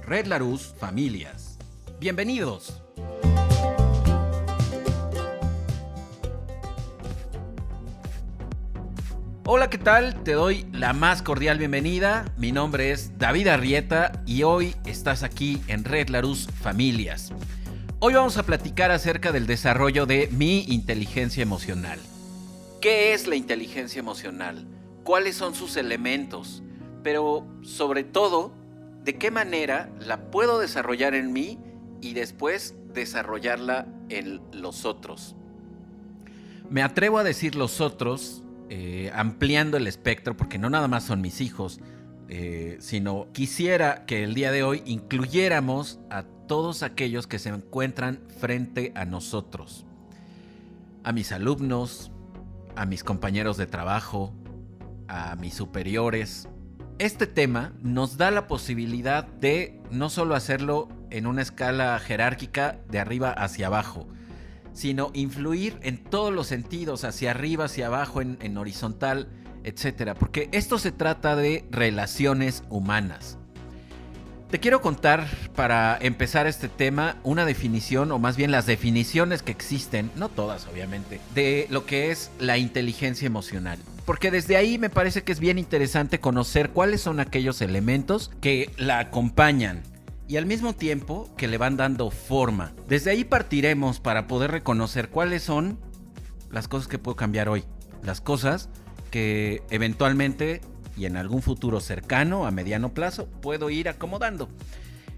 Red Larus Familias. Bienvenidos. Hola, ¿qué tal? Te doy la más cordial bienvenida. Mi nombre es David Arrieta y hoy estás aquí en Red Larus Familias. Hoy vamos a platicar acerca del desarrollo de mi inteligencia emocional. ¿Qué es la inteligencia emocional? ¿Cuáles son sus elementos? Pero sobre todo, ¿de qué manera la puedo desarrollar en mí y después desarrollarla en los otros? Me atrevo a decir los otros, ampliando el espectro, porque no nada más son mis hijos, sino quisiera que el día de hoy incluyéramos a todos aquellos que se encuentran frente a nosotros. A mis alumnos, a mis compañeros de trabajo, a mis superiores. Este tema nos da la posibilidad de no solo hacerlo en una escala jerárquica de arriba hacia abajo, sino influir en todos los sentidos, hacia arriba, hacia abajo, en horizontal, etc. Porque esto se trata de relaciones humanas. Te quiero contar, para empezar este tema, una definición, o más bien las definiciones que existen, no todas obviamente, de lo que es la inteligencia emocional. Porque desde ahí me parece que es bien interesante conocer cuáles son aquellos elementos que la acompañan y al mismo tiempo que le van dando forma. Desde ahí partiremos para poder reconocer cuáles son las cosas que puedo cambiar hoy, las cosas que eventualmente y en algún futuro cercano, a mediano plazo, puedo ir acomodando.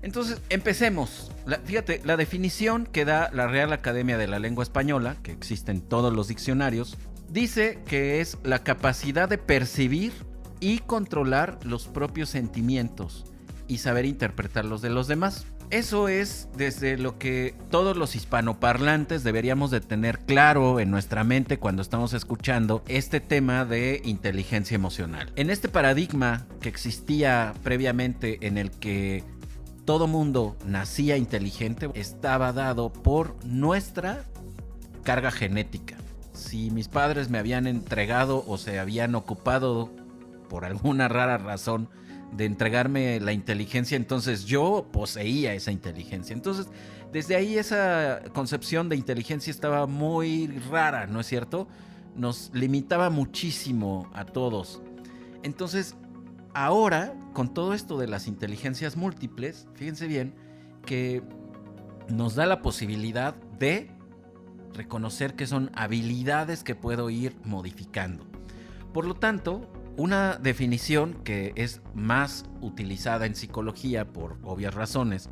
Entonces, empecemos. Fíjate, la definición que da la Real Academia de la Lengua Española, que existe en todos los diccionarios, dice que es la capacidad de percibir y controlar los propios sentimientos y saber interpretar los de los demás. Eso es desde lo que todos los hispanoparlantes deberíamos de tener claro en nuestra mente cuando estamos escuchando este tema de inteligencia emocional. En este paradigma que existía previamente en el que todo mundo nacía inteligente, estaba dado por nuestra carga genética. Si mis padres me habían entregado o se habían ocupado por alguna rara razón de entregarme la inteligencia, entonces yo poseía esa inteligencia. Entonces, desde ahí esa concepción de inteligencia estaba muy rara, ¿no es cierto? Nos limitaba muchísimo a todos. Entonces, ahora, con todo esto de las inteligencias múltiples, fíjense bien que nos da la posibilidad de reconocer que son habilidades que puedo ir modificando. Por lo tanto, una definición que es más utilizada en psicología por obvias razones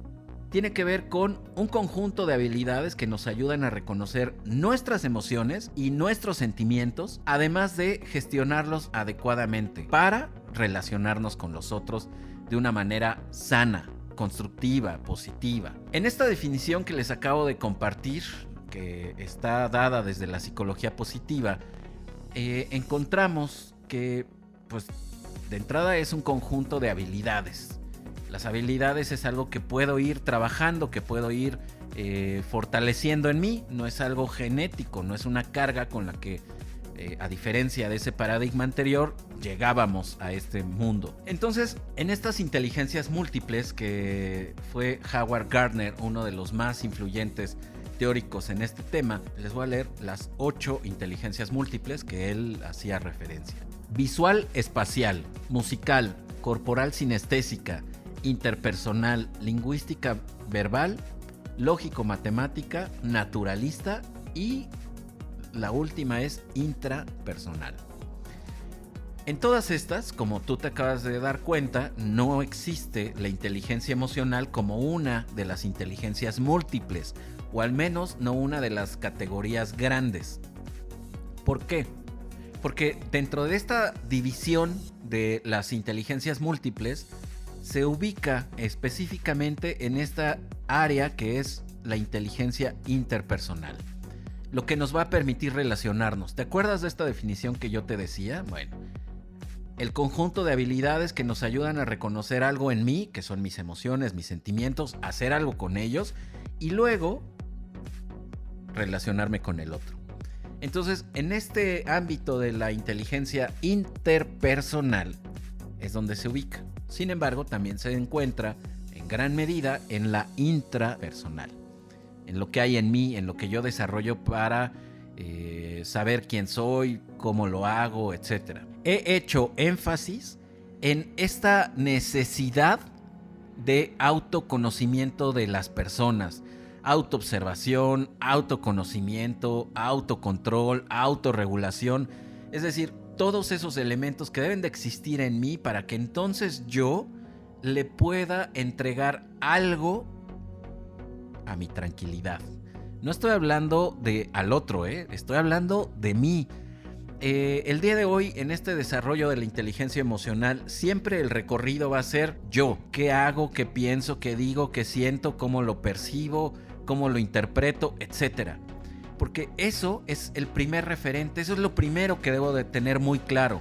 tiene que ver con un conjunto de habilidades que nos ayudan a reconocer nuestras emociones y nuestros sentimientos, además de gestionarlos adecuadamente para relacionarnos con los otros de una manera sana, constructiva, positiva. En esta definición que les acabo de compartir, que está dada desde la psicología positiva, encontramos que pues de entrada es un conjunto de habilidades. Las habilidades es algo que puedo ir trabajando, que puedo ir fortaleciendo en mí. No es algo genético, no es una carga con la que, a diferencia de ese paradigma anterior, llegábamos a este mundo. Entonces, en estas inteligencias múltiples, que fue Howard Gardner uno de los más influyentes teóricos en este tema, les voy a leer las 8 inteligencias múltiples que él hacía referencia. Visual espacial, musical, corporal sinestésica, interpersonal, lingüística verbal, lógico matemática, naturalista y la última es intrapersonal. En todas estas, como tú te acabas de dar cuenta, no existe la inteligencia emocional como una de las inteligencias múltiples, o al menos no una de las categorías grandes. ¿Por qué? Porque dentro de esta división de las inteligencias múltiples se ubica específicamente en esta área que es la inteligencia interpersonal, lo que nos va a permitir relacionarnos. ¿Te acuerdas de esta definición que yo te decía? Bueno, el conjunto de habilidades que nos ayudan a reconocer algo en mí, que son mis emociones, mis sentimientos, hacer algo con ellos y luego relacionarme con el otro. Entonces, en este ámbito de la inteligencia interpersonal es donde se ubica. Sin embargo, también se encuentra en gran medida en la intrapersonal, en lo que hay en mí, en lo que yo desarrollo para saber quién soy, cómo lo hago, etc. He hecho énfasis en esta necesidad de autoconocimiento de las personas, autoobservación, autoconocimiento, autocontrol, autorregulación, es decir, todos esos elementos que deben de existir en mí para que entonces yo le pueda entregar algo a mi tranquilidad. No estoy hablando de al otro, estoy hablando de mí. El día de hoy, en este desarrollo de la inteligencia emocional, siempre el recorrido va a ser yo. ¿Qué hago? ¿Qué pienso? ¿Qué digo? ¿Qué siento? ¿Cómo lo percibo? ¿Cómo lo interpreto? Etcétera. Porque eso es el primer referente, eso es lo primero que debo de tener muy claro.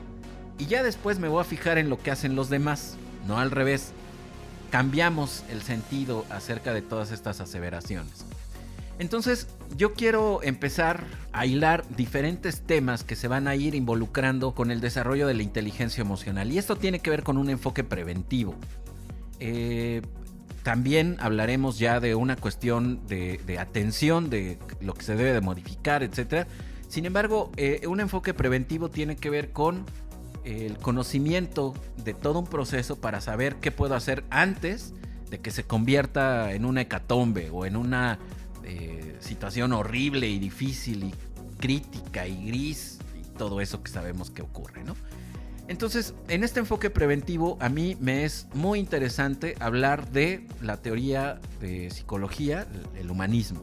Y ya después me voy a fijar en lo que hacen los demás, no al revés. Cambiamos el sentido acerca de todas estas aseveraciones. Entonces, yo quiero empezar a hilar diferentes temas que se van a ir involucrando con el desarrollo de la inteligencia emocional. Y esto tiene que ver con un enfoque preventivo. También hablaremos ya de una cuestión de atención, de lo que se debe de modificar, etc. Sin embargo, un enfoque preventivo tiene que ver con el conocimiento de todo un proceso para saber qué puedo hacer antes de que se convierta en una hecatombe o en una situación horrible y difícil y crítica y gris y todo eso que sabemos que ocurre, ¿no? Entonces, en este enfoque preventivo, a mí me es muy interesante hablar de la teoría de psicología, el humanismo.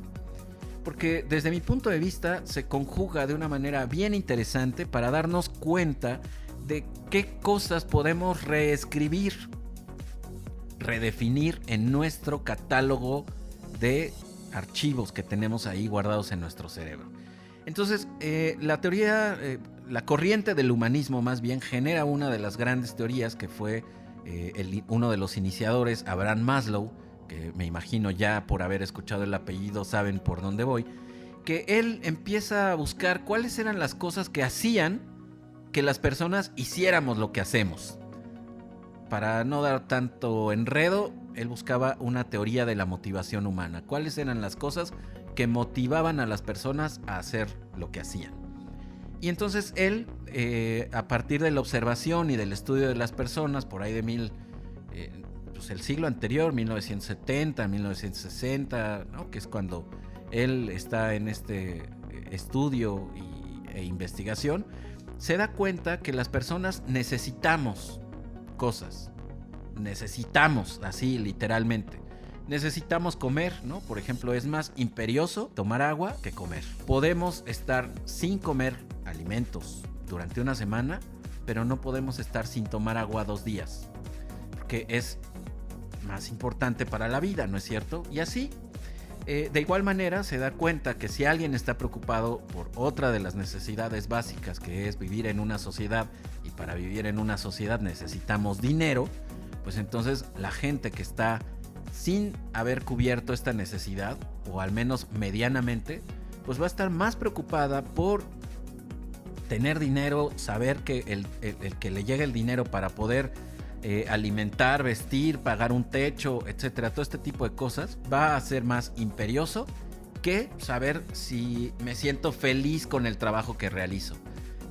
Porque desde mi punto de vista se conjuga de una manera bien interesante para darnos cuenta de qué cosas podemos reescribir, redefinir en nuestro catálogo de archivos que tenemos ahí guardados en nuestro cerebro. Entonces, la teoría, la corriente del humanismo más bien genera una de las grandes teorías que fue uno de los iniciadores, Abraham Maslow, que me imagino ya por haber escuchado el apellido saben por dónde voy, que él empieza a buscar cuáles eran las cosas que hacían que las personas hiciéramos lo que hacemos. Para no dar tanto enredo, él buscaba una teoría de la motivación humana. ¿Cuáles eran las cosas que motivaban a las personas a hacer lo que hacían? Y entonces él, a partir de la observación y del estudio de las personas, por ahí de el siglo anterior, 1970, 1960, ¿no? Que es cuando él está en este estudio e investigación, se da cuenta que las personas necesitamos cosas. Necesitamos, así literalmente. Necesitamos comer, ¿no? Por ejemplo, es más imperioso tomar agua que comer. Podemos estar sin comer alimentos durante una semana, pero no podemos estar sin tomar agua 2 días, porque es más importante para la vida, ¿no es cierto? Y así, de igual manera, se da cuenta que si alguien está preocupado por otra de las necesidades básicas, que es vivir en una sociedad, y para vivir en una sociedad necesitamos dinero, pues entonces la gente que está sin haber cubierto esta necesidad, o al menos medianamente, pues va a estar más preocupada por tener dinero, saber que el que le llegue el dinero para poder alimentar, vestir, pagar un techo, etcétera, todo este tipo de cosas, va a ser más imperioso que saber si me siento feliz con el trabajo que realizo.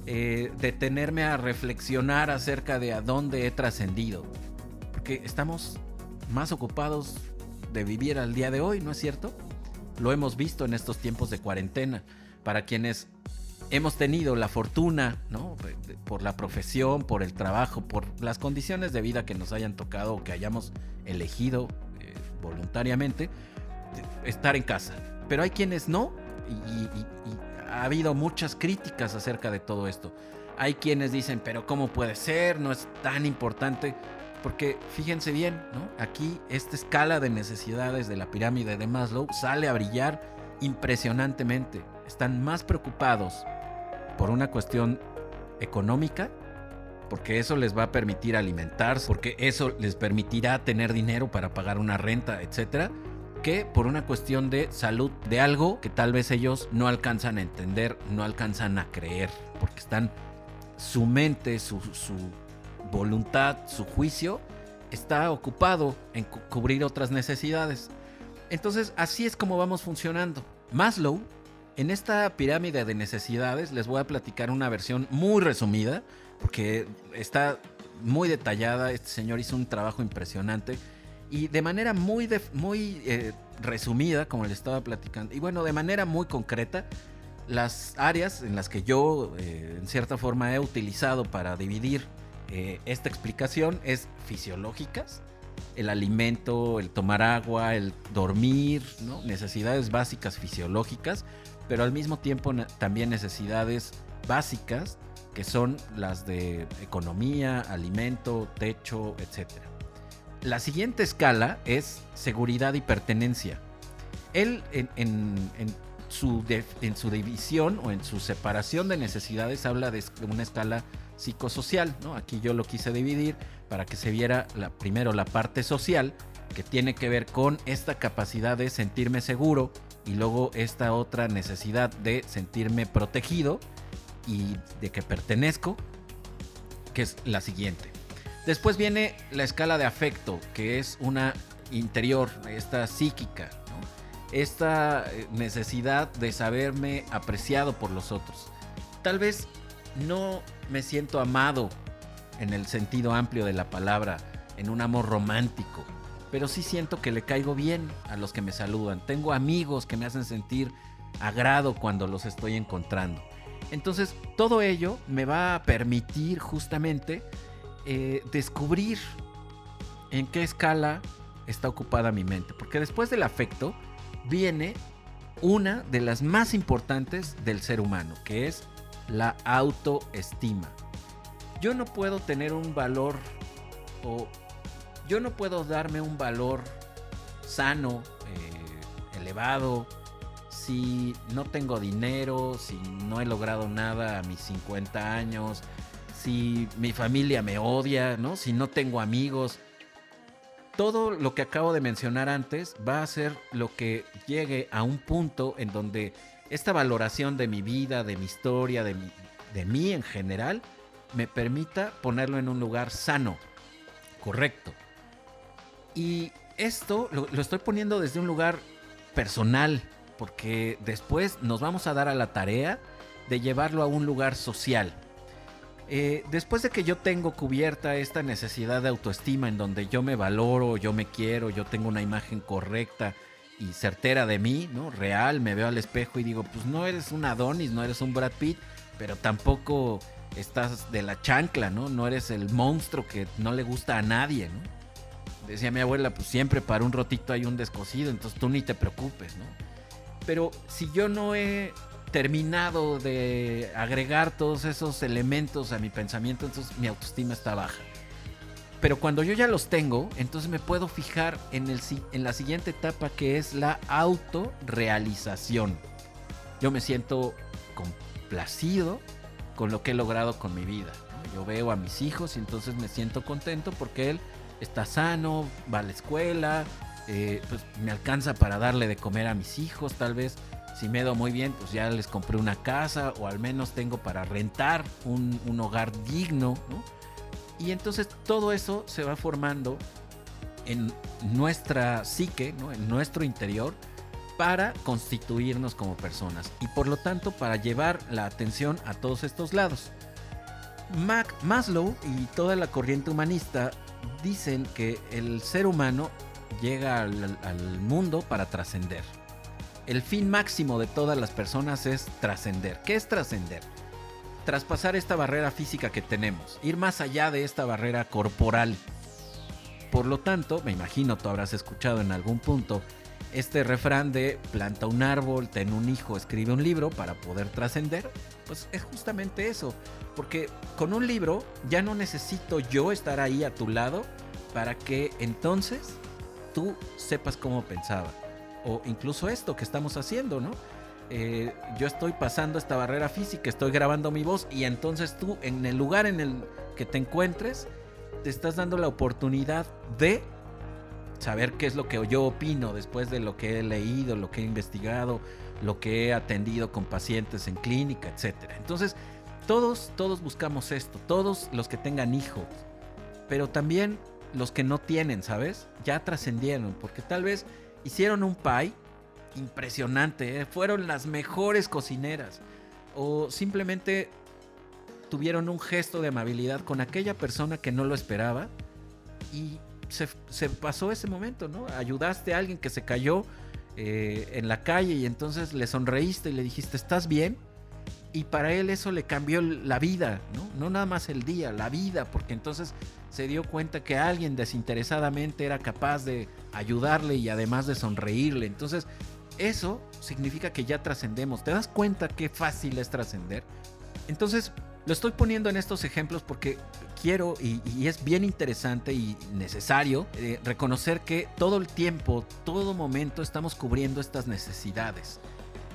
Detenerme a reflexionar acerca de a dónde he trascendido, porque estamos más ocupados de vivir al día de hoy, ¿no es cierto? Lo hemos visto en estos tiempos de cuarentena. Para quienes hemos tenido la fortuna, ¿no? Por la profesión, por el trabajo, por las condiciones de vida que nos hayan tocado o que hayamos elegido voluntariamente, estar en casa. Pero hay quienes no, y ha habido muchas críticas acerca de todo esto. Hay quienes dicen, pero ¿cómo puede ser? No es tan importante. Porque fíjense bien, ¿no? Aquí esta escala de necesidades de la pirámide de Maslow sale a brillar impresionantemente. Están más preocupados por una cuestión económica, porque eso les va a permitir alimentarse, porque eso les permitirá tener dinero para pagar una renta, etcétera, que por una cuestión de salud, de algo que tal vez ellos no alcanzan a entender, no alcanzan a creer, porque están su mente, su voluntad, su juicio está ocupado en cubrir otras necesidades. Entonces, así es como vamos funcionando. Maslow, en esta pirámide de necesidades, les voy a platicar una versión muy resumida, porque está muy detallada. Este señor hizo un trabajo impresionante y de manera muy resumida, como le estaba platicando, y bueno, de manera muy concreta, las áreas en las que yo en cierta forma he utilizado para dividir esta explicación es fisiológicas, el alimento, el tomar agua, el dormir, ¿no? Necesidades básicas fisiológicas, pero al mismo tiempo también necesidades básicas que son las de economía, alimento, techo, etc. La siguiente escala es seguridad y pertenencia. Él en su división o en su separación de necesidades habla de una escala psicosocial, ¿no? Aquí yo lo quise dividir para que se viera primero la parte social, que tiene que ver con esta capacidad de sentirme seguro, y luego esta otra necesidad de sentirme protegido y de que pertenezco, que es la siguiente. Después viene la escala de afecto, que es una interior, esta psíquica, ¿no? Esta necesidad de saberme apreciado por los otros. Tal vez no me siento amado en el sentido amplio de la palabra, en un amor romántico, pero sí siento que le caigo bien a los que me saludan. Tengo amigos que me hacen sentir agrado cuando los estoy encontrando. Entonces, todo ello me va a permitir justamente descubrir en qué escala está ocupada mi mente. Porque después del afecto viene una de las más importantes del ser humano, que es la autoestima. Yo no puedo tener un valor, o yo no puedo darme un valor sano, elevado, si no tengo dinero, si no he logrado nada a mis 50 años, si mi familia me odia, ¿no? Si no tengo amigos. Todo lo que acabo de mencionar antes va a ser lo que llegue a un punto en donde esta valoración de mi vida, de mi historia, de mí en general, me permita ponerlo en un lugar sano, correcto. Y esto lo estoy poniendo desde un lugar personal, porque después nos vamos a dar a la tarea de llevarlo a un lugar social. Después de que yo tengo cubierta esta necesidad de autoestima, en donde yo me valoro, yo me quiero, yo tengo una imagen correcta y certera de mí, ¿no? Real, me veo al espejo y digo, pues no eres un Adonis, no eres un Brad Pitt, pero tampoco estás de la chancla, ¿no? No eres el monstruo que no le gusta a nadie, ¿no? Decía mi abuela, pues siempre para un rotito hay un descosido, entonces tú ni te preocupes, ¿no? Pero si yo no he terminado de agregar todos esos elementos a mi pensamiento, entonces mi autoestima está baja. Pero cuando yo ya los tengo, entonces me puedo fijar en la siguiente etapa, que es la autorrealización. Yo me siento complacido con lo que he logrado con mi vida, ¿no? Yo veo a mis hijos y entonces me siento contento porque él está sano, va a la escuela, pues me alcanza para darle de comer a mis hijos. Tal vez si me doy muy bien, pues ya les compré una casa, o al menos tengo para rentar un hogar digno, ¿no? Y entonces todo eso se va formando en nuestra psique, ¿no? En nuestro interior, para constituirnos como personas y por lo tanto para llevar la atención a todos estos lados. Maslow y toda la corriente humanista dicen que el ser humano llega al mundo para trascender. El fin máximo de todas las personas es trascender. ¿Qué es trascender? Traspasar esta barrera física que tenemos, ir más allá de esta barrera corporal. Por lo tanto, me imagino tú habrás escuchado en algún punto este refrán de planta un árbol, ten un hijo, escribe un libro para poder trascender. Pues es justamente eso, porque con un libro ya no necesito yo estar ahí a tu lado para que entonces tú sepas cómo pensaba. O incluso esto que estamos haciendo, ¿no? Yo estoy pasando esta barrera física, estoy grabando mi voz, y entonces tú, en el lugar en el que te encuentres, te estás dando la oportunidad de saber qué es lo que yo opino después de lo que he leído, lo que he investigado, lo que he atendido con pacientes en clínica, etc. Entonces, todos buscamos esto, todos los que tengan hijos, pero también los que no tienen, ¿sabes? Ya trascendieron, porque tal vez hicieron un pie impresionante, ¿eh? Fueron las mejores cocineras, o simplemente tuvieron un gesto de amabilidad con aquella persona que no lo esperaba y se pasó ese momento, ¿no? Ayudaste a alguien que se cayó en la calle y entonces le sonreíste y le dijiste, ¿estás bien? Y para él eso le cambió la vida, ¿no? No nada más el día, la vida, porque entonces se dio cuenta que alguien desinteresadamente era capaz de ayudarle y además de sonreírle. Entonces, eso significa que ya trascendemos. ¿Te das cuenta qué fácil es trascender? Entonces, lo estoy poniendo en estos ejemplos porque quiero y es bien interesante y necesario reconocer que todo el tiempo, todo momento estamos cubriendo estas necesidades.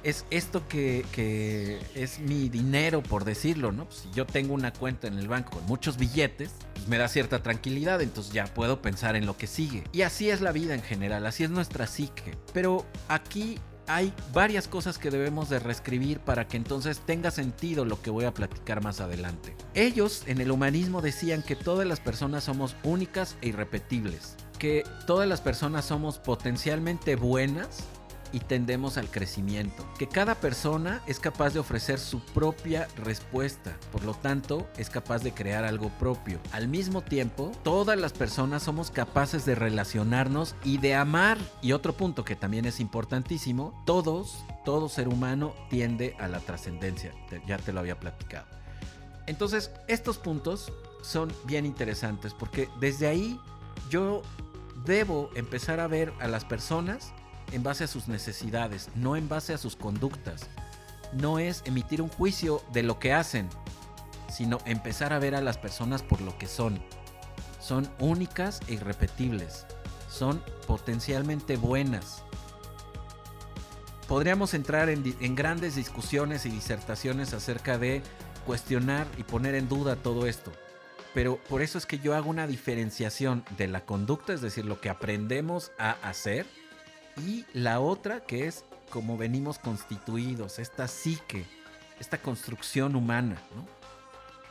Es esto que es mi dinero, por decirlo, ¿no? Pues si yo tengo una cuenta en el banco con muchos billetes, pues me da cierta tranquilidad, entonces ya puedo pensar en lo que sigue. Y así es la vida en general, así es nuestra psique. Pero aquí hay varias cosas que debemos de reescribir para que entonces tenga sentido lo que voy a platicar más adelante. Ellos en el humanismo decían que todas las personas somos únicas e irrepetibles, que todas las personas somos potencialmente buenas y tendemos al crecimiento, que cada persona es capaz de ofrecer su propia respuesta, por lo tanto es capaz de crear algo propio. Al mismo tiempo, todas las personas somos capaces de relacionarnos y de amar. Y otro punto que también es importantísimo, todo ser humano tiende a la trascendencia, ya te lo había platicado. Entonces, estos puntos son bien interesantes porque desde ahí yo debo empezar a ver a las personas en base a sus necesidades, no en base a sus conductas. No es emitir un juicio de lo que hacen, sino empezar a ver a las personas por lo que son. Son únicas e irrepetibles. Son potencialmente buenas. Podríamos entrar en grandes discusiones y disertaciones acerca de cuestionar y poner en duda todo esto. Pero por eso es que yo hago una diferenciación de la conducta, es decir, lo que aprendemos a hacer, y la otra que es como venimos constituidos, esta psique, esta construcción humana, ¿no?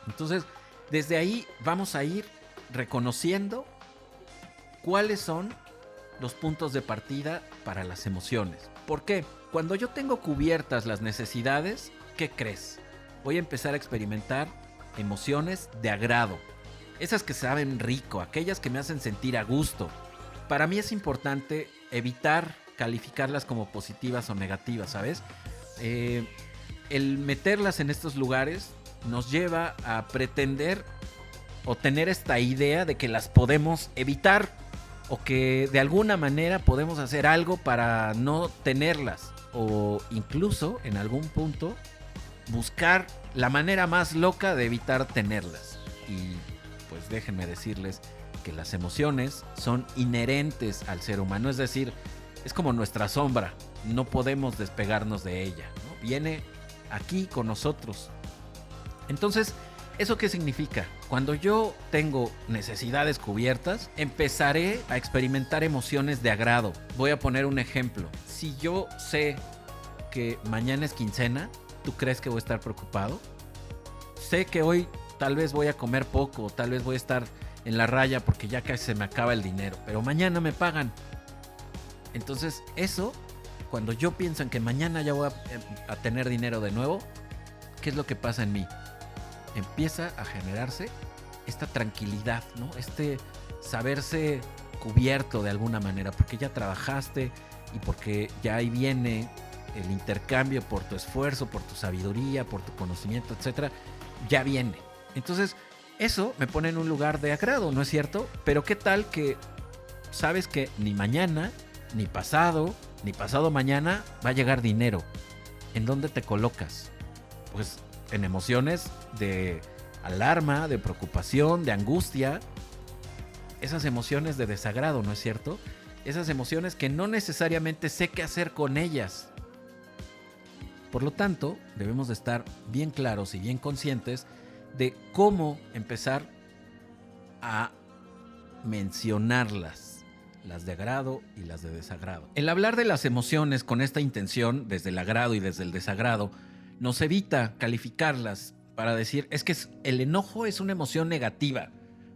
Entonces, desde ahí vamos a ir reconociendo cuáles son los puntos de partida para las emociones. ¿Por qué? Cuando yo tengo cubiertas las necesidades, ¿qué crees? Voy a empezar a experimentar emociones de agrado. Esas que saben rico, aquellas que me hacen sentir a gusto. Para mí es importante evitar calificarlas como positivas o negativas, ¿sabes? El meterlas en estos lugares nos lleva a pretender o tener esta idea de que las podemos evitar o que de alguna manera podemos hacer algo para no tenerlas, o incluso en algún punto buscar la manera más loca de evitar tenerlas. Y pues déjenme decirles que las emociones son inherentes al ser humano, es decir, es como nuestra sombra, no podemos despegarnos de ella, ¿no? Viene aquí con nosotros. Entonces, ¿eso qué significa? Cuando yo tengo necesidades cubiertas, empezaré a experimentar emociones de agrado. Voy a poner un ejemplo. Si yo sé que mañana es quincena, ¿tú crees que voy a estar preocupado? Sé que hoy tal vez voy a comer poco, tal vez voy a estar en la raya porque ya casi se me acaba el dinero, pero mañana me pagan. Entonces eso, cuando yo pienso en que mañana ya voy a tener dinero de nuevo, ¿qué es lo que pasa en mí? Empieza a generarse esta tranquilidad, ¿no? Este saberse cubierto de alguna manera, porque ya trabajaste y porque ya ahí viene el intercambio por tu esfuerzo, por tu sabiduría, por tu conocimiento, etcétera, ya viene. Entonces, eso me pone en un lugar de agrado, ¿no es cierto? Pero ¿qué tal que sabes que ni mañana, ni pasado mañana va a llegar dinero? ¿En dónde te colocas? Pues en emociones de alarma, de preocupación, de angustia. Esas emociones de desagrado, ¿no es cierto? Esas emociones que no necesariamente sé qué hacer con ellas. Por lo tanto, debemos de estar bien claros y bien conscientes de cómo empezar a mencionarlas, las de agrado y las de desagrado. El hablar de las emociones con esta intención, desde el agrado y desde el desagrado, nos evita calificarlas para decir, es que el enojo es una emoción negativa.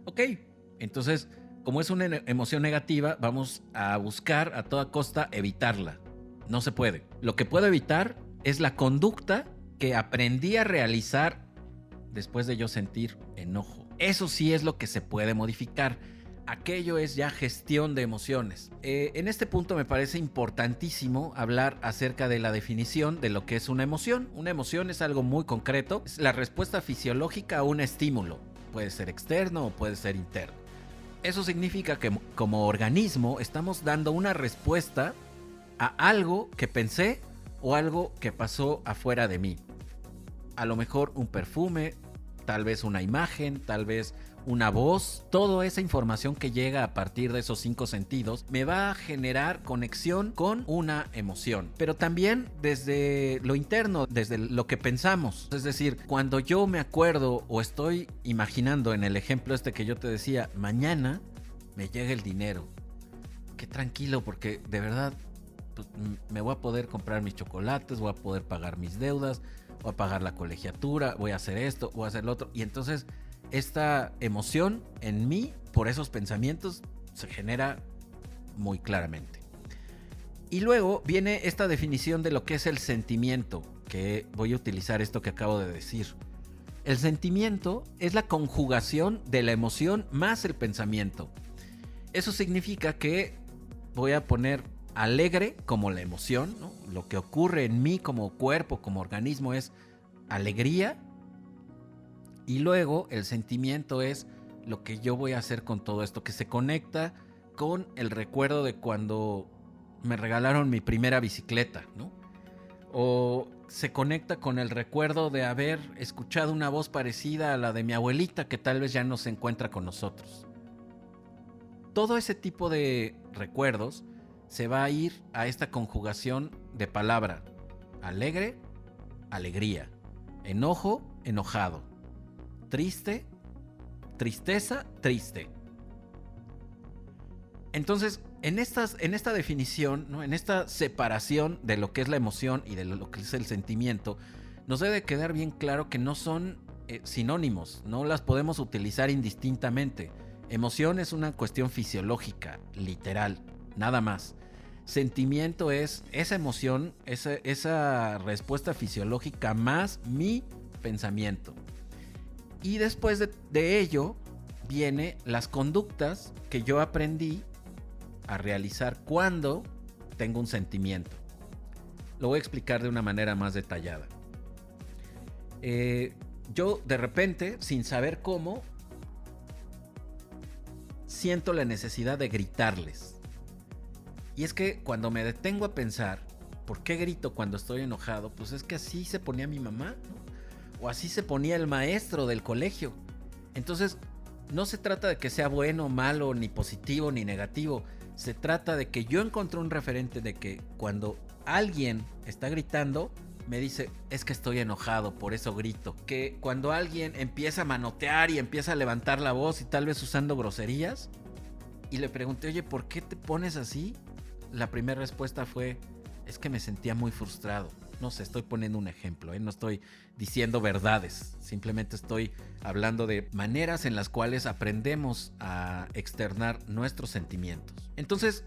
Ok, entonces Como es una emoción negativa, vamos a buscar a toda costa evitarla. No se puede. Lo que puedo evitar es la conducta que aprendí a realizar después de yo sentir enojo. Eso sí es lo que se puede modificar. Aquello es ya gestión de emociones. En este punto me parece importantísimo hablar acerca de la definición de lo que es una emoción. Una emoción es algo muy concreto. Es la respuesta fisiológica a un estímulo. Puede ser externo o puede ser interno. Eso significa que como organismo estamos dando una respuesta a algo que pensé o algo que pasó afuera de mí. A lo mejor un perfume, tal vez una imagen, tal vez una voz. Toda esa información que llega a partir de esos 5 sentidos me va a generar conexión con una emoción. Pero también desde lo interno, desde lo que pensamos. Es decir, cuando yo me acuerdo o estoy imaginando en el ejemplo este que yo te decía, mañana me llega el dinero. Qué tranquilo, porque de verdad pues, me voy a poder comprar mis chocolates, voy a poder pagar mis deudas, voy a pagar la colegiatura, voy a hacer esto, voy a hacer lo otro. Y entonces esta emoción en mí, por esos pensamientos, se genera muy claramente. Y luego viene esta definición de lo que es el sentimiento, que voy a utilizar esto que acabo de decir. El sentimiento es la conjugación de la emoción más el pensamiento. Eso significa que voy a poner alegre como la emoción, ¿no? Lo que ocurre en mí como cuerpo, como organismo es alegría. Y luego el sentimiento es lo que yo voy a hacer con todo esto, que se conecta con el recuerdo de cuando me regalaron mi primera bicicleta, ¿no? O se conecta con el recuerdo de haber escuchado una voz parecida a la de mi abuelita que tal vez ya no se encuentra con nosotros. Todo ese tipo de recuerdos se va a ir a esta conjugación de palabra. Alegre, alegría. Enojo, enojado. Triste, tristeza, triste. Entonces, en esta definición, ¿no? En esta separación de lo que es la emoción y de lo que es el sentimiento, nos debe quedar bien claro que no son sinónimos, no las podemos utilizar indistintamente. Emoción es una cuestión fisiológica, literal, nada más. Sentimiento es esa emoción, esa respuesta fisiológica más mi pensamiento. Y después de ello viene las conductas que yo aprendí a realizar cuando tengo un sentimiento. Lo voy a explicar de una manera más detallada. Yo de repente, sin saber cómo, siento la necesidad de gritarles. Y es que cuando me detengo a pensar, ¿por qué grito cuando estoy enojado? Pues es que así se ponía mi mamá, ¿no? O así se ponía el maestro del colegio. Entonces, no se trata de que sea bueno, malo, ni positivo, ni negativo. Se trata de que yo encontré un referente de que cuando alguien está gritando, me dice, es que estoy enojado, por eso grito. Que cuando alguien empieza a manotear y empieza a levantar la voz y tal vez usando groserías, y le pregunté, oye, ¿por qué te pones así? La primera respuesta fue, es que me sentía muy frustrado. No sé, estoy poniendo un ejemplo, no estoy diciendo verdades, simplemente estoy hablando de maneras en las cuales aprendemos a externar nuestros sentimientos. Entonces,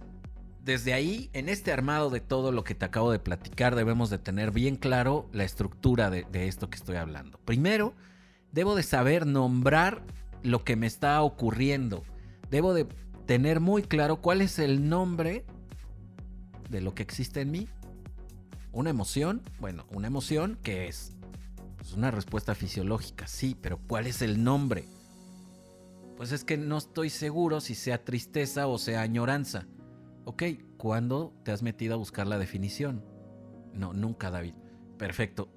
desde ahí, en este armado de todo lo que te acabo de platicar, debemos de tener bien claro la estructura de esto que estoy hablando. Primero, debo de saber nombrar lo que me está ocurriendo. Debo de tener muy claro cuál es el nombre de lo que existe en mí. ¿Una emoción? Bueno, ¿una emoción qué es? Pues una respuesta fisiológica, sí, pero ¿cuál es el nombre? Pues es que no estoy seguro si sea tristeza o sea añoranza. Ok, ¿cuándo te has metido a buscar la definición? No, nunca, David. Perfecto.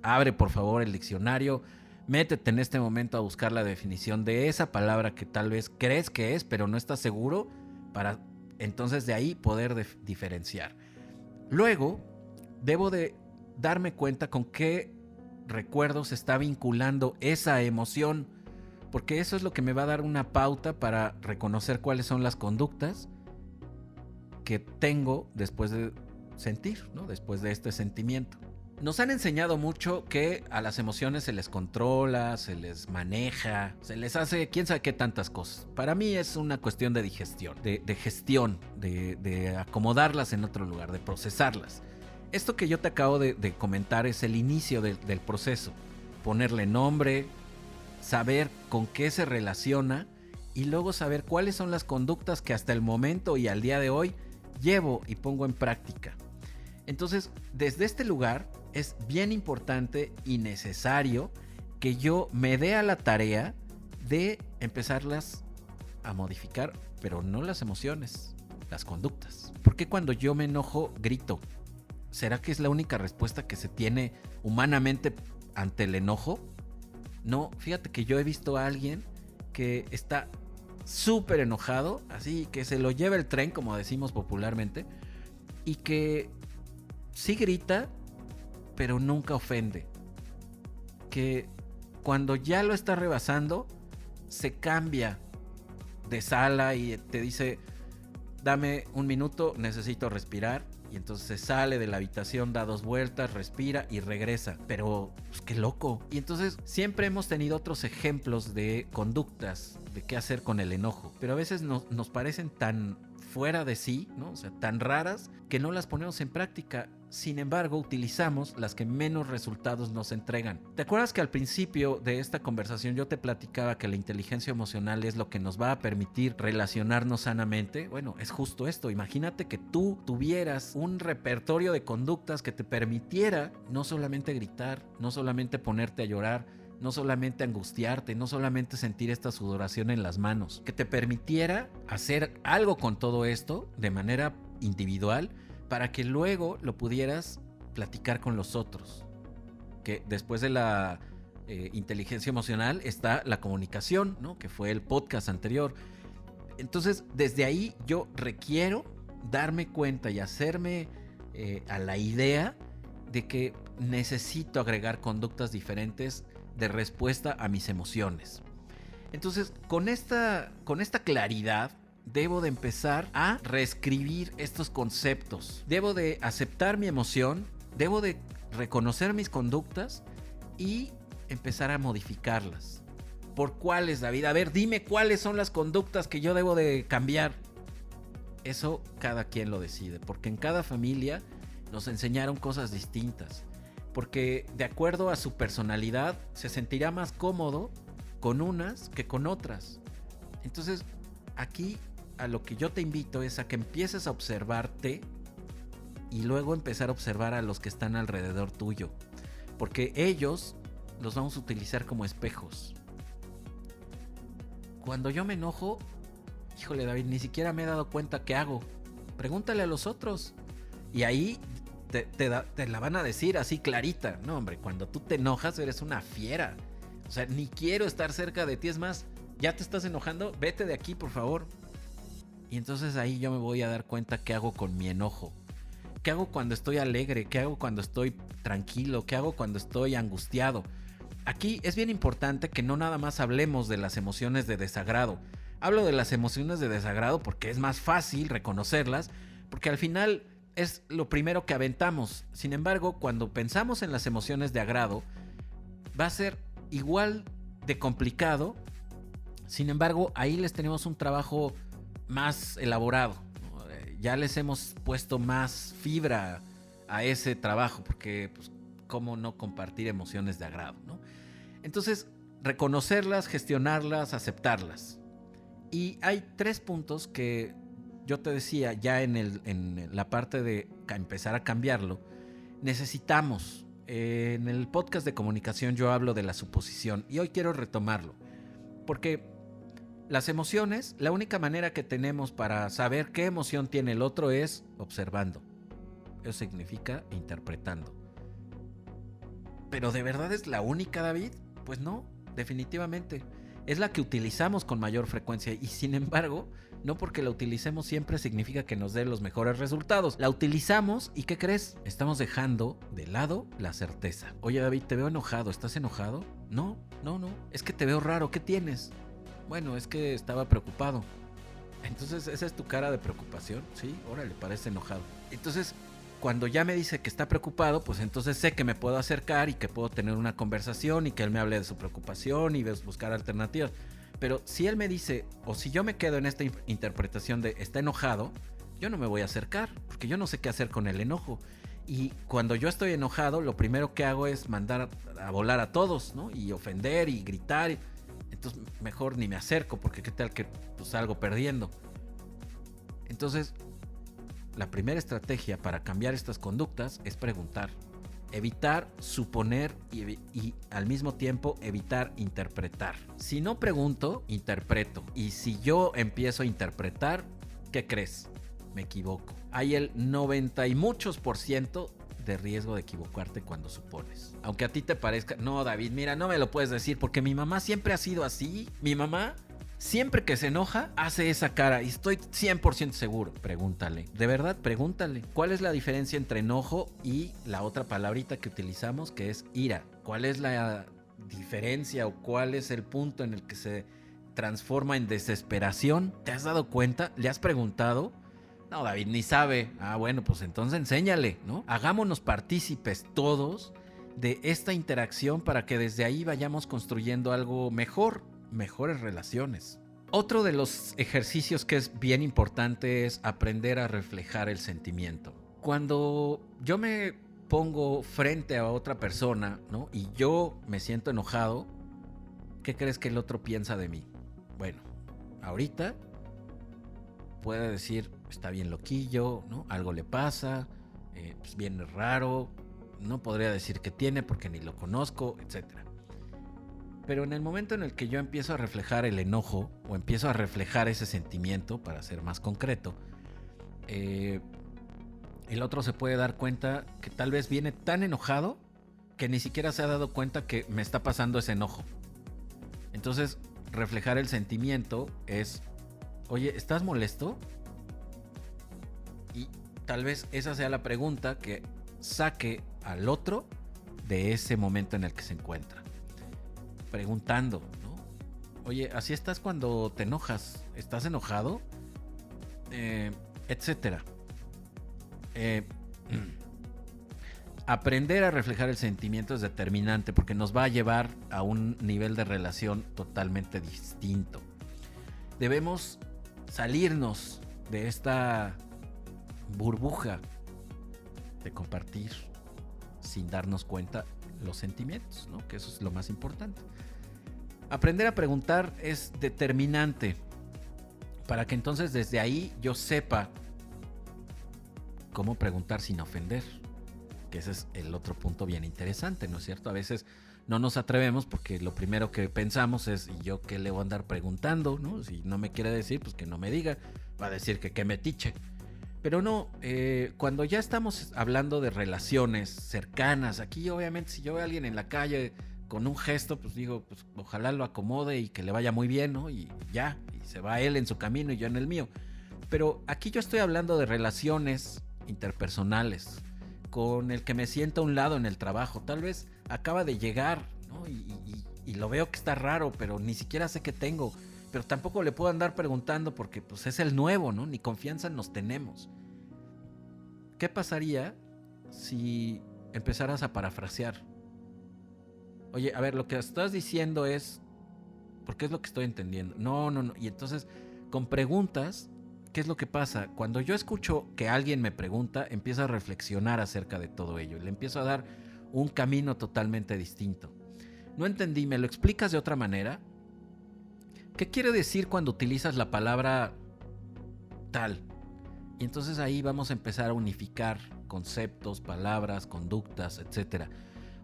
Abre por favor el diccionario, métete en este momento a buscar la definición de esa palabra que tal vez crees que es, pero no estás seguro, para entonces de ahí poder diferenciar. Luego, debo de darme cuenta con qué recuerdo se está vinculando esa emoción, porque eso es lo que me va a dar una pauta para reconocer cuáles son las conductas que tengo después de sentir, ¿no? Después de este sentimiento. Nos han enseñado mucho que a las emociones se les controla, se les maneja, se les hace quién sabe qué tantas cosas. Para mí es una cuestión de digestión, de gestión, de acomodarlas en otro lugar, de procesarlas. Esto que yo te acabo de comentar es el inicio del proceso. Ponerle nombre, saber con qué se relaciona y luego saber cuáles son las conductas que hasta el momento y al día de hoy llevo y pongo en práctica. Entonces, desde este lugar es bien importante y necesario que yo me dé a la tarea de empezarlas a modificar, pero no las emociones, las conductas. ¿Por qué cuando yo me enojo grito? ¿Será que es la única respuesta que se tiene humanamente ante el enojo? No, fíjate que yo he visto a alguien que está súper enojado, así que se lo lleva el tren, como decimos popularmente, y que sí grita, pero nunca ofende. Que cuando ya lo está rebasando, se cambia de sala y te dice, dame un minuto, necesito respirar. Y entonces se sale de la habitación, da 2 vueltas, respira y regresa. Pero, pues qué loco. Y entonces siempre hemos tenido otros ejemplos de conductas, de qué hacer con el enojo. Pero a veces nos parecen tan fuera de sí, ¿no? O sea, tan raras que no las ponemos en práctica. Sin embargo, utilizamos las que menos resultados nos entregan. ¿Te acuerdas que al principio de esta conversación yo te platicaba que la inteligencia emocional es lo que nos va a permitir relacionarnos sanamente? Bueno, es justo esto. Imagínate que tú tuvieras un repertorio de conductas que te permitiera no solamente gritar, no solamente ponerte a llorar, no solamente angustiarte, no solamente sentir esta sudoración en las manos, que te permitiera hacer algo con todo esto de manera individual para que luego lo pudieras platicar con los otros. Que después de la inteligencia emocional está la comunicación, ¿no? Que fue el podcast anterior. Entonces, desde ahí yo requiero darme cuenta y hacerme a la idea de que necesito agregar conductas diferentes de respuesta a mis emociones. Entonces, con esta claridad, debo de empezar a reescribir estos conceptos. Debo de aceptar mi emoción, debo de reconocer mis conductas y empezar a modificarlas. ¿Por cuáles, David? A ver, dime cuáles son las conductas que yo debo de cambiar. Eso cada quien lo decide, porque en cada familia nos enseñaron cosas distintas. Porque de acuerdo a su personalidad se sentirá más cómodo con unas que con otras. Entonces, aquí a lo que yo te invito es a que empieces a observarte y luego empezar a observar a los que están alrededor tuyo. Porque ellos los vamos a utilizar como espejos. Cuando yo me enojo, híjole David, ni siquiera me he dado cuenta qué hago. Pregúntale a los otros. Y ahí te la van a decir así clarita. No, hombre, cuando tú te enojas eres una fiera. O sea, ni quiero estar cerca de ti. Es más, ¿ya te estás enojando? Vete de aquí, por favor. Y entonces ahí yo me voy a dar cuenta qué hago con mi enojo. ¿Qué hago cuando estoy alegre? ¿Qué hago cuando estoy tranquilo? ¿Qué hago cuando estoy angustiado? Aquí es bien importante que no nada más hablemos de las emociones de desagrado. Hablo de las emociones de desagrado porque es más fácil reconocerlas, porque al final es lo primero que aventamos. Sin embargo, cuando pensamos en las emociones de agrado, va a ser igual de complicado. Sin embargo, ahí les tenemos un trabajo más elaborado. Ya les hemos puesto más fibra a ese trabajo, porque pues, ¿cómo no compartir emociones de agrado, ¿no? Entonces, reconocerlas, gestionarlas, aceptarlas. Y hay 3 puntos que yo te decía ya en la parte de empezar a cambiarlo. Necesitamos. En el podcast de comunicación yo hablo de la suposición y hoy quiero retomarlo. Porque las emociones, la única manera que tenemos para saber qué emoción tiene el otro es observando. Eso significa interpretando. ¿Pero de verdad es la única, David? Pues no, definitivamente. Es la que utilizamos con mayor frecuencia y sin embargo, no porque la utilicemos siempre significa que nos dé los mejores resultados. La utilizamos y ¿qué crees? Estamos dejando de lado la certeza. Oye David, te veo enojado, ¿estás enojado? No, es que te veo raro, ¿qué tienes? Bueno, es que estaba preocupado. Entonces, ¿esa es tu cara de preocupación? Sí, órale, parece enojado. Entonces, cuando ya me dice que está preocupado, pues entonces sé que me puedo acercar y que puedo tener una conversación y que él me hable de su preocupación y buscar alternativas. Pero si él me dice, o si yo me quedo en esta interpretación de está enojado, yo no me voy a acercar, porque yo no sé qué hacer con el enojo. Y cuando yo estoy enojado, lo primero que hago es mandar a volar a todos, ¿no? Y ofender y gritar. Entonces mejor ni me acerco, porque qué tal que pues, salgo perdiendo. Entonces, la primera estrategia para cambiar estas conductas es preguntar. Evitar suponer y al mismo tiempo evitar interpretar. Si no pregunto, interpreto. Y si yo empiezo a interpretar, ¿qué crees? Me equivoco. Hay el 90 y muchos % de riesgo de equivocarte cuando supones. Aunque a ti te parezca, no, David, mira, no me lo puedes decir porque mi mamá siempre ha sido así. Mi mamá, siempre que se enoja, hace esa cara y estoy 100% seguro. Pregúntale, de verdad, pregúntale. ¿Cuál es la diferencia entre enojo y la otra palabrita que utilizamos que es ira? ¿Cuál es la diferencia o cuál es el punto en el que se transforma en desesperación? ¿Te has dado cuenta? ¿Le has preguntado? No, David ni sabe. Ah, bueno, pues entonces enséñale, ¿no? Hagámonos partícipes todos de esta interacción para que desde ahí vayamos construyendo algo mejor, mejores relaciones. Otro de los ejercicios que es bien importante es aprender a reflejar el sentimiento. Cuando yo me pongo frente a otra persona, ¿no? Y yo me siento enojado, ¿qué crees que el otro piensa de mí? Bueno, ahorita puede decir, está bien loquillo, ¿no? Algo le pasa, pues viene raro, no podría decir qué tiene porque ni lo conozco, etc. Pero en el momento en el que yo empiezo a reflejar el enojo o empiezo a reflejar ese sentimiento, para ser más concreto, el otro se puede dar cuenta que tal vez viene tan enojado que ni siquiera se ha dado cuenta que me está pasando ese enojo. Entonces, reflejar el sentimiento es, oye, ¿estás molesto? Y tal vez esa sea la pregunta que saque al otro de ese momento en el que se encuentra. Preguntando, ¿no? Oye, ¿así estás cuando te enojas? ¿Estás enojado? Etcétera. Aprender a reflejar el sentimiento es determinante porque nos va a llevar a un nivel de relación totalmente distinto. Debemos salirnos de esta burbuja de compartir sin darnos cuenta los sentimientos, ¿no? Que eso es lo más importante. Aprender a preguntar es determinante para que entonces desde ahí yo sepa cómo preguntar sin ofender, que ese es el otro punto bien interesante, ¿no es cierto? A veces no nos atrevemos porque lo primero que pensamos es, ¿y yo qué le voy a andar preguntando? ¿No? Si no me quiere decir, pues que no me diga, va a decir que metiche. Pero no, cuando ya estamos hablando de relaciones cercanas, aquí obviamente si yo veo a alguien en la calle con un gesto, pues digo, pues ojalá lo acomode y que le vaya muy bien, ¿no? Y ya, y se va él en su camino y yo en el mío. Pero aquí yo estoy hablando de relaciones interpersonales, con el que me siento a un lado en el trabajo. Tal vez acaba de llegar, ¿no? Y lo veo que está raro, pero ni siquiera sé qué tengo. Pero tampoco le puedo andar preguntando porque pues es el nuevo, ¿no? Ni confianza nos tenemos. ¿Qué pasaría si empezaras a parafrasear? Oye, a ver, lo que estás diciendo es... ¿Por qué es lo que estoy entendiendo? No. Y entonces, con preguntas, ¿qué es lo que pasa? Cuando yo escucho que alguien me pregunta, empiezo a reflexionar acerca de todo ello. Y le empiezo a dar un camino totalmente distinto. No entendí, ¿me lo explicas de otra manera? ¿Qué quiere decir cuando utilizas la palabra tal? Y entonces ahí vamos a empezar a unificar conceptos, palabras, conductas, etc.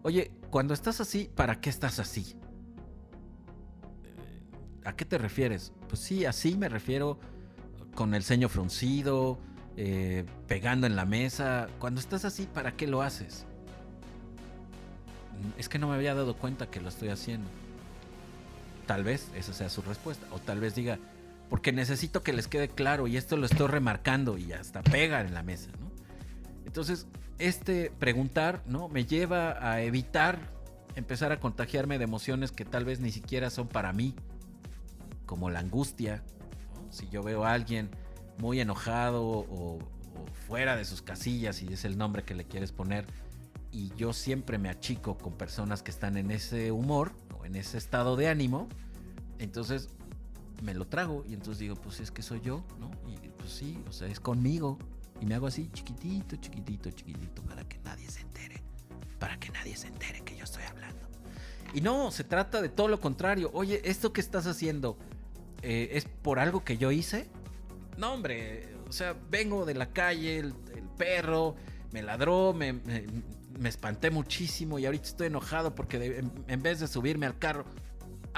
Oye, cuando estás así, ¿para qué estás así? ¿A qué te refieres? Pues sí, así me refiero con el ceño fruncido, pegando en la mesa. Cuando estás así, ¿para qué lo haces? Es que no me había dado cuenta que lo estoy haciendo. Tal vez esa sea su respuesta. O tal vez diga, porque necesito que les quede claro y esto lo estoy remarcando y hasta pega en la mesa, ¿no? Entonces, preguntar, ¿no? Me lleva a evitar empezar a contagiarme de emociones que tal vez ni siquiera son para mí, como la angustia, ¿no? Si yo veo a alguien muy enojado o fuera de sus casillas, si es el nombre que le quieres poner. Y yo siempre me achico con personas que están en ese humor o en ese estado de ánimo. Entonces me lo trago y entonces digo, pues es que soy yo, ¿no? Y pues sí, o sea, es conmigo. Y me hago así chiquitito, para que nadie se entere. Para que nadie se entere que yo estoy hablando. Y no, se trata de todo lo contrario. Oye, ¿esto que estás haciendo es por algo que yo hice? No, hombre, o sea, vengo de la calle, el perro me ladró, me espanté muchísimo y ahorita estoy enojado porque en vez de subirme al carro...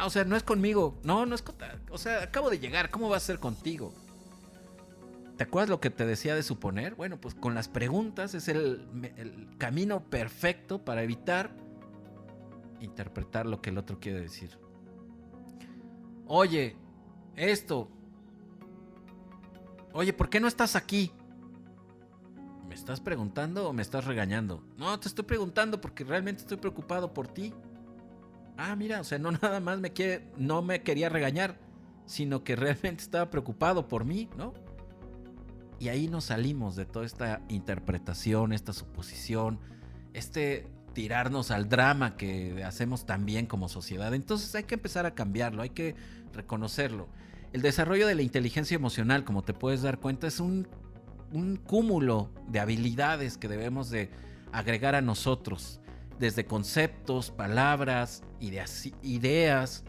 o sea, no es conmigo, no es o sea, acabo de llegar, ¿cómo va a ser contigo? ¿Te acuerdas lo que te decía de suponer? Bueno, pues con las preguntas es el camino perfecto para evitar interpretar lo que el otro quiere decir. Oye, esto. Oye, ¿por qué no estás aquí? ¿Me estás preguntando o me estás regañando? No, te estoy preguntando porque realmente estoy preocupado por ti. Ah, mira, o sea, no nada más no me quería regañar, sino que realmente estaba preocupado por mí, ¿no? Y ahí nos salimos de toda esta interpretación, esta suposición, tirarnos al drama que hacemos también como sociedad. Entonces hay que empezar a cambiarlo, hay que reconocerlo. El desarrollo de la inteligencia emocional, como te puedes dar cuenta, es un cúmulo de habilidades que debemos de agregar a nosotros, desde conceptos, palabras, ideas,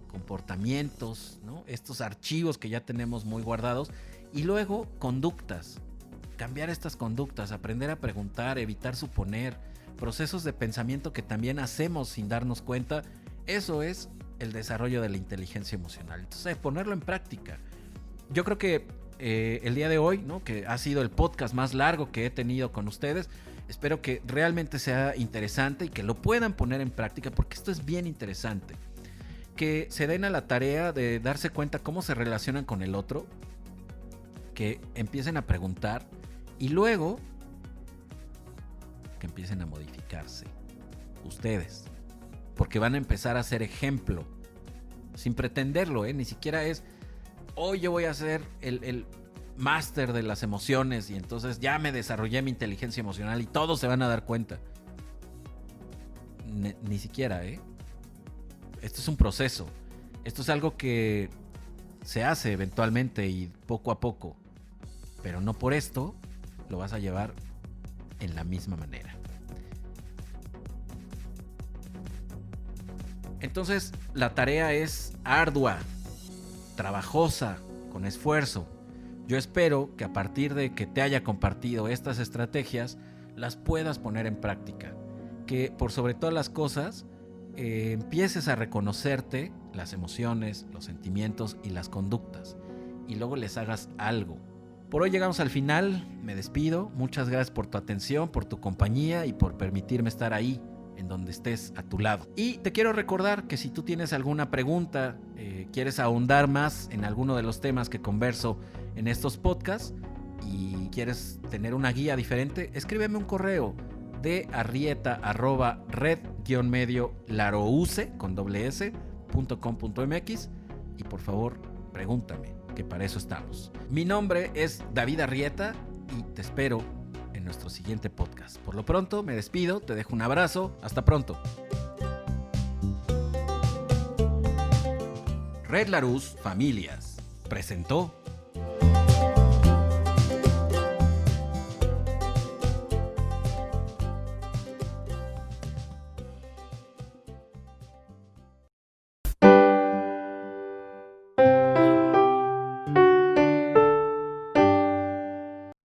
comportamientos, ¿no? Estos archivos que ya tenemos muy guardados, y luego conductas, cambiar estas conductas, aprender a preguntar, evitar suponer, procesos de pensamiento que también hacemos sin darnos cuenta. Eso es el desarrollo de la inteligencia emocional. Entonces, ponerlo en práctica. Yo creo que el día de hoy, ¿no?, que ha sido el podcast más largo que he tenido con ustedes, espero que realmente sea interesante y que lo puedan poner en práctica, porque esto es bien interesante. Que se den a la tarea de darse cuenta cómo se relacionan con el otro, que empiecen a preguntar y luego que empiecen a modificarse ustedes, porque van a empezar a ser ejemplo sin pretenderlo, ni siquiera es hoy yo voy a ser el máster de las emociones y entonces ya me desarrollé mi inteligencia emocional y todos se van a dar cuenta. Ni siquiera, Esto es un proceso. Esto es algo que se hace eventualmente y poco a poco. Pero no por esto lo vas a llevar en la misma manera. Entonces, la tarea es ardua, trabajosa, con esfuerzo. Yo espero que a partir de que te haya compartido estas estrategias, las puedas poner en práctica. Que por sobre todas las cosas, empieces a reconocerte las emociones, los sentimientos y las conductas, y luego les hagas algo. Por hoy llegamos al final, me despido. Muchas gracias por tu atención, por tu compañía y por permitirme estar ahí en donde estés a tu lado. Y te quiero recordar que si tú tienes alguna pregunta, quieres ahondar más en alguno de los temas que converso en estos podcasts y quieres tener una guía diferente, escríbeme un correo de arrieta@red-larouse.com.mx y por favor pregúntame, que para eso estamos. Mi nombre es David Arrieta y te espero en nuestro siguiente podcast. Por lo pronto me despido, te dejo un abrazo, hasta pronto. Red Larousse Familias presentó